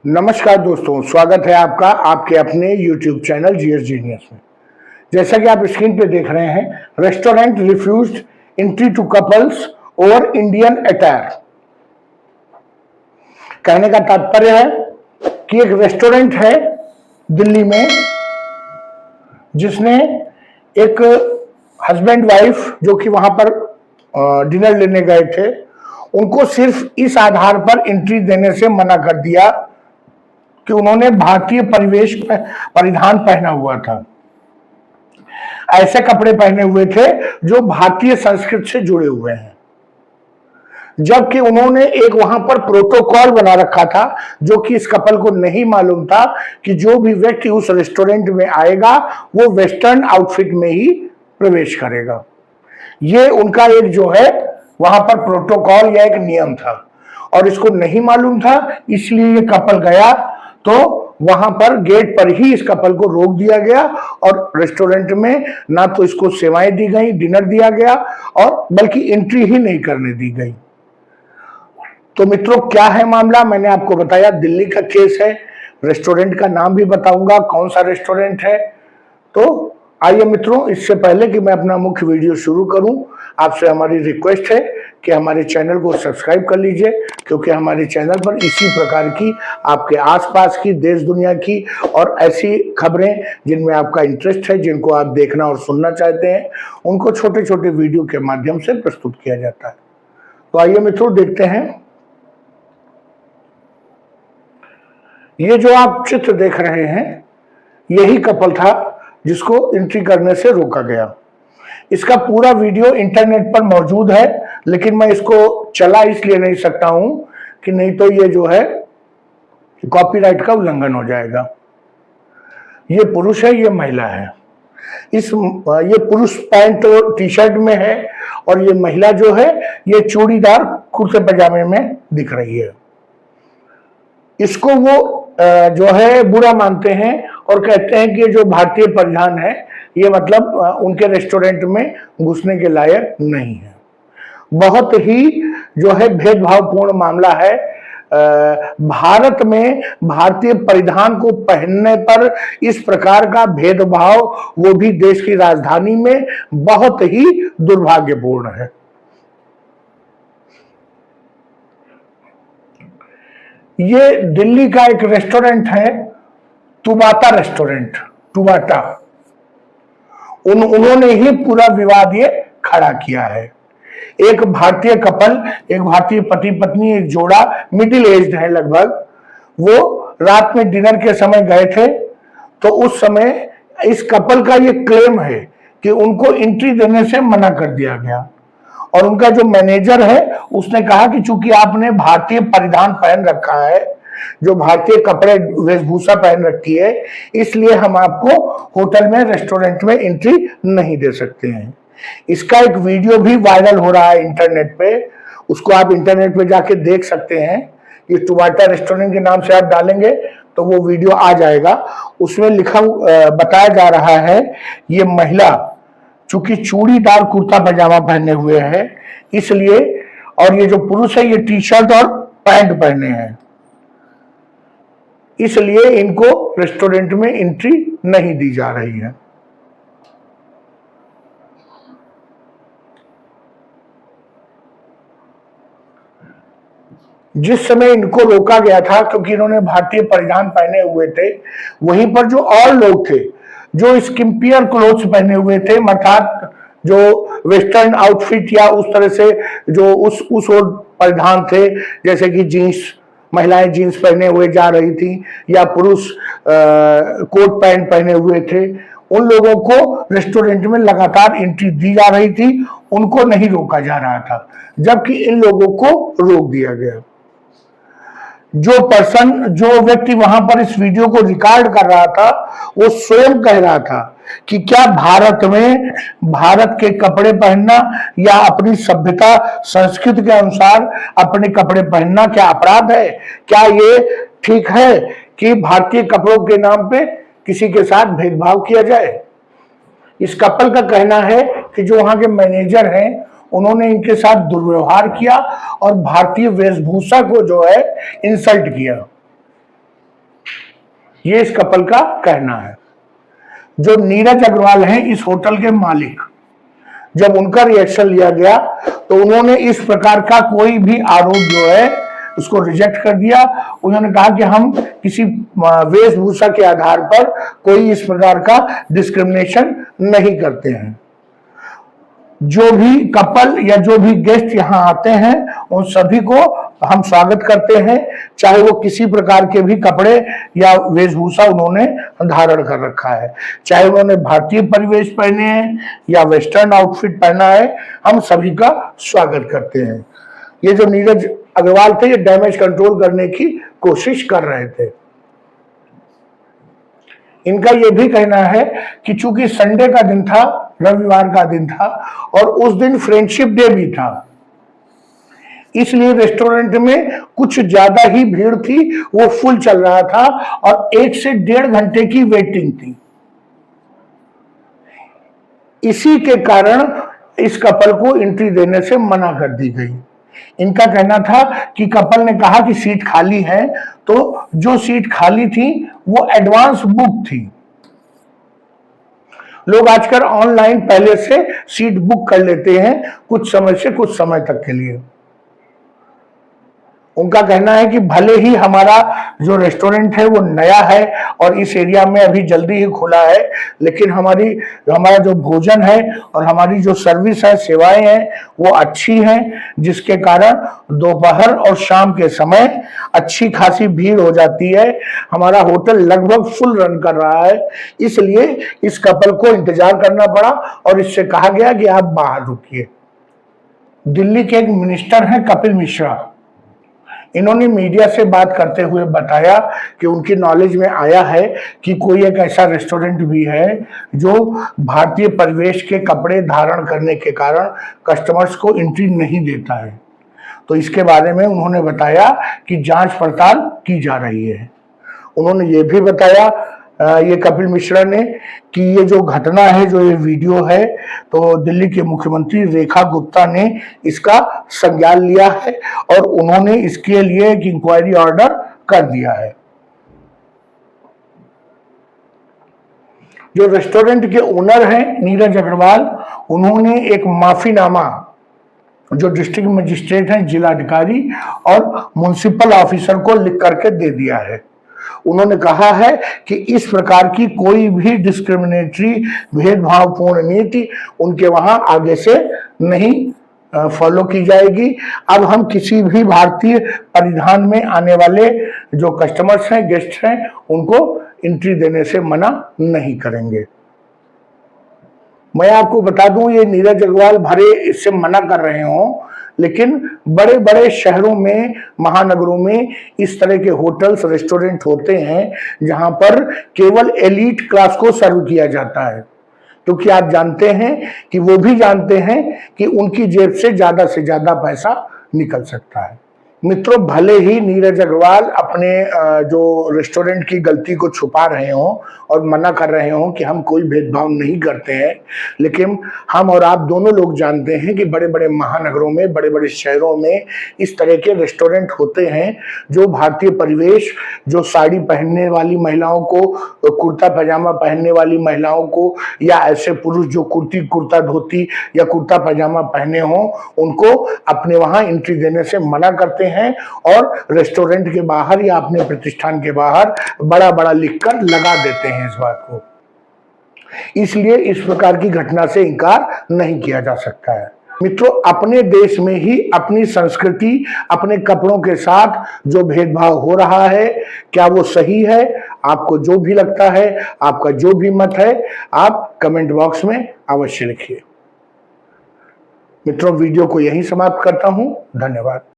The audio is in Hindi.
नमस्कार दोस्तों, स्वागत है आपका आपके अपने YouTube चैनल जीएस जीनियस में। जैसा कि आप स्क्रीन पे देख रहे हैं, restaurant refused entry to couples over Indian attire. कहने का तात्पर्य है कि एक रेस्टोरेंट है दिल्ली में जिसने एक हस्बैंड वाइफ जो कि वहां पर डिनर लेने गए थे, उनको सिर्फ इस आधार पर एंट्री देने से मना कर दिया कि उन्होंने भारतीय परिधान पहना हुआ था। ऐसे कपड़े पहने हुए थे जो भारतीय संस्कृति से जुड़े हुए हैं, जबकि उन्होंने एक वहां पर प्रोटोकॉल बना रखा था जो कि इस कपल को नहीं मालूम था कि जो भी व्यक्ति उस रेस्टोरेंट में आएगा वो वेस्टर्न आउटफिट में ही प्रवेश करेगा। ये उनका एक जो है वहां पर प्रोटोकॉल या एक नियम था और इसको नहीं मालूम था, इसलिए ये कपल गया तो वहां पर गेट पर ही इस कपल को रोक दिया गया और रेस्टोरेंट में ना तो इसको सेवाएं दी गई, डिनर दिया गया और बल्कि एंट्री ही नहीं करने दी गई। तो मित्रों, क्या है मामला? मैंने आपको बताया दिल्ली का केस है। रेस्टोरेंट का नाम भी बताऊंगा कौन सा रेस्टोरेंट है। तो आइए मित्रों, इससे पहले कि मैं अपना मुख्य वीडियो शुरू करूं, आपसे हमारी रिक्वेस्ट है कि हमारे चैनल को सब्सक्राइब कर लीजिए, क्योंकि हमारे चैनल पर इसी प्रकार की आपके आसपास की, देश दुनिया की और ऐसी खबरें जिनमें आपका इंटरेस्ट है, जिनको आप देखना और सुनना चाहते हैं, उनको छोटे छोटे वीडियो के माध्यम से प्रस्तुत किया जाता है। तो आइए मित्रों, देखते हैं। ये जो आप चित्र देख रहे हैं, यही कपल था जिसको एंट्री करने से रोका गया। इसका पूरा वीडियो इंटरनेट पर मौजूद है, लेकिन मैं इसको चला इसलिए नहीं सकता हूं कि नहीं तो ये जो है कॉपीराइट का उल्लंघन हो जाएगा। ये पुरुष है, ये महिला है। ये पुरुष पैंट और टी शर्ट में है और ये महिला जो है ये चूड़ीदार कुर्ते पजामे में दिख रही है। इसको वो जो है बुरा मानते हैं और कहते हैं कि ये जो भारतीय परिधान है ये मतलब उनके रेस्टोरेंट में घुसने के लायक नहीं है। बहुत ही जो है भेदभावपूर्ण मामला है। भारत में भारतीय परिधान को पहनने पर इस प्रकार का भेदभाव, वो भी देश की राजधानी में, बहुत ही दुर्भाग्यपूर्ण है। ये दिल्ली का एक रेस्टोरेंट है, तुबाटा रेस्टोरेंट, तुबाटा। उन्होंने ही पूरा विवाद ये खड़ा किया है। एक भारतीय कपल, एक भारतीय पति पत्नी, एक जोड़ा, मिडिल एज्ड है लगभग, वो रात में डिनर के समय गए थे। तो उस समय इस कपल का ये क्लेम है कि उनको एंट्री देने से मना कर दिया गया और उनका जो मैनेजर है उसने कहा कि चूंकि आपने भारतीय परिधान पहन रखा है, जो भारतीय कपड़े वेशभूषा पहन रखी है, इसलिए हम आपको होटल में, रेस्टोरेंट में एंट्री नहीं दे सकते हैं। इसका एक वीडियो भी वायरल हो रहा है इंटरनेट पे, उसको आप इंटरनेट पे जाके देख सकते हैं। ये तुबाटा रेस्टोरेंट के नाम से आप डालेंगे तो वो वीडियो आ जाएगा। उसमें बताया जा रहा है ये महिला चूंकि चूड़ीदार कुर्ता पजामा पहने हुए है इसलिए, और ये जो पुरुष है ये टी शर्ट और पैंट पहने हैं, इसलिए इनको रेस्टोरेंट में एंट्री नहीं दी जा रही है। जिस समय इनको रोका गया था, क्योंकि इन्होंने भारतीय परिधान पहने हुए थे, वहीं पर जो और लोग थे जो स्किम्पियर क्लोथ्स पहने हुए थे, अर्थात जो वेस्टर्न आउटफिट या उस तरह से जो उस ओर परिधान थे, जैसे कि जीन्स, महिलाएं जीन्स पहने हुए जा रही थी या पुरुष कोट पैंट पहने हुए थे, उन लोगों को रेस्टोरेंट में लगातार एंट्री दी जा रही थी, उनको नहीं रोका जा रहा था, जबकि इन लोगों को रोक दिया गया। जो व्यक्ति वहां पर इस वीडियो को रिकॉर्ड कर रहा था, वो स्वयं कह रहा था कि क्या भारत में भारत के कपड़े पहनना या अपनी सभ्यता संस्कृति के अनुसार अपने कपड़े पहनना क्या अपराध है? क्या ये ठीक है कि भारतीय कपड़ों के नाम पे किसी के साथ भेदभाव किया जाए? इस कपल का कहना है कि जो वहां के मैनेजर हैं उन्होंने इनके साथ दुर्व्यवहार किया और भारतीय वेशभूषा को जो है इंसल्ट किया। ये इस कपल का कहना है। जो नीरज अग्रवाल हैं इस होटल के मालिक, जब उनका रिएक्शन लिया गया तो उन्होंने इस प्रकार का कोई भी आरोप जो है उसको रिजेक्ट कर दिया। उन्होंने कहा कि हम किसी वेशभूषा के आधार पर कोई इस प्रकार का डिस्क्रिमिनेशन नहीं करते हैं। जो भी कपल या जो भी गेस्ट यहाँ आते हैं उन सभी को हम स्वागत करते हैं, चाहे वो किसी प्रकार के भी कपड़े या वेशभूषा उन्होंने धारण कर रखा है, चाहे उन्होंने भारतीय परिवेश पहने हैं या वेस्टर्न आउटफिट पहना है, हम सभी का स्वागत करते हैं। ये जो नीरज अग्रवाल थे ये डैमेज कंट्रोल करने की कोशिश कर रहे थे। इनका यह भी कहना है कि चूंकि संडे का दिन था, रविवार का दिन था और उस दिन फ्रेंडशिप डे भी था, इसलिए रेस्टोरेंट में कुछ ज्यादा ही भीड़ थी, वो फुल चल रहा था और 1 से 1.5 घंटे की वेटिंग थी। इसी के कारण इस कपल को एंट्री देने से मना कर दी गई। इनका कहना था कि कपल ने कहा कि सीट खाली है, तो जो सीट खाली थी वो एडवांस बुक थी। लोग आजकल ऑनलाइन पहले से सीट बुक कर लेते हैं कुछ समय से कुछ समय तक के लिए। उनका कहना है कि भले ही हमारा जो रेस्टोरेंट है वो नया है और इस एरिया में अभी जल्दी ही खुला है, लेकिन हमारा जो भोजन है और हमारी जो सर्विस है, सेवाएं हैं, वो अच्छी हैं, जिसके कारण दोपहर और शाम के समय अच्छी खासी भीड़ हो जाती है। हमारा होटल लगभग फुल रन कर रहा है, इसलिए इस कपल को इंतजार करना पड़ा और इससे कहा गया कि आप बाहर रुकिए। दिल्ली के एक मिनिस्टर हैं कपिल मिश्रा, इन्होंने मीडिया से बात करते हुए बताया कि उनकी नॉलेज में आया है कि कोई एक ऐसा रेस्टोरेंट भी है जो भारतीय परिवेश के कपड़े धारण करने के कारण कस्टमर्स को एंट्री नहीं देता है। तो इसके बारे में उन्होंने बताया कि जांच पड़ताल की जा रही है। उन्होंने ये भी बताया ये कपिल मिश्रा ने कि ये जो घटना है, जो ये वीडियो है, तो दिल्ली के मुख्यमंत्री रेखा गुप्ता ने इसका संज्ञान लिया है और उन्होंने इसके लिए एक इंक्वायरी ऑर्डर कर दिया है। जो रेस्टोरेंट के ओनर हैं नीरज अग्रवाल, उन्होंने एक माफीनामा जो डिस्ट्रिक्ट मजिस्ट्रेट हैं, जिलाधिकारी और म्युनिसिपल ऑफिसर को लिख करके दे दिया है। उन्होंने कहा है कि इस प्रकार की कोई भी डिस्क्रिमिनेटरी भेदभावपूर्ण नीति उनके वहां आगे से नहीं फॉलो की जाएगी। अब हम किसी भी भारतीय परिधान में आने वाले जो कस्टमर्स हैं, गेस्ट हैं, उनको एंट्री देने से मना नहीं करेंगे। मैं आपको बता दूं, ये नीरज अग्रवाल भरे इससे मना कर रहे हों, लेकिन बड़े बड़े शहरों में, महानगरों में इस तरह के होटल्स, रेस्टोरेंट होते हैं जहां पर केवल एलीट क्लास को सर्व किया जाता है, क्योंकि आप जानते हैं कि वो भी जानते हैं कि उनकी जेब से ज्यादा पैसा निकल सकता है। मित्रों, भले ही नीरज अग्रवाल अपने जो रेस्टोरेंट की गलती को छुपा रहे हों और मना कर रहे हों कि हम कोई भेदभाव नहीं करते हैं, लेकिन हम और आप दोनों लोग जानते हैं कि बड़े बड़े महानगरों में, बड़े बड़े शहरों में इस तरह के रेस्टोरेंट होते हैं जो भारतीय परिवेश, जो साड़ी पहनने वाली महिलाओं को, कुर्ता पैजामा पहनने वाली महिलाओं को, या ऐसे पुरुष जो कुर्ता धोती या कुर्ता पैजामा पहने हों, उनको अपने वहां एंट्री देने से मना करते हैं और रेस्टोरेंट के बाहर या अपने प्रतिष्ठान के बाहर बड़ा बड़ा लिखकर लगा देते हैं इस बात को। इसलिए इस प्रकार की घटना से इनकार नहीं किया जा सकता है। मित्रों, अपने देश में ही अपनी संस्कृति, अपने कपड़ों के साथ जो भेदभाव हो रहा है, क्या वो सही है? आपको जो भी लगता है, आपका जो भी मत है, आप कमेंट बॉक्स में अवश्य लिखिए। मित्रों, वीडियो को यहीं समाप्त करता हूं। धन्यवाद।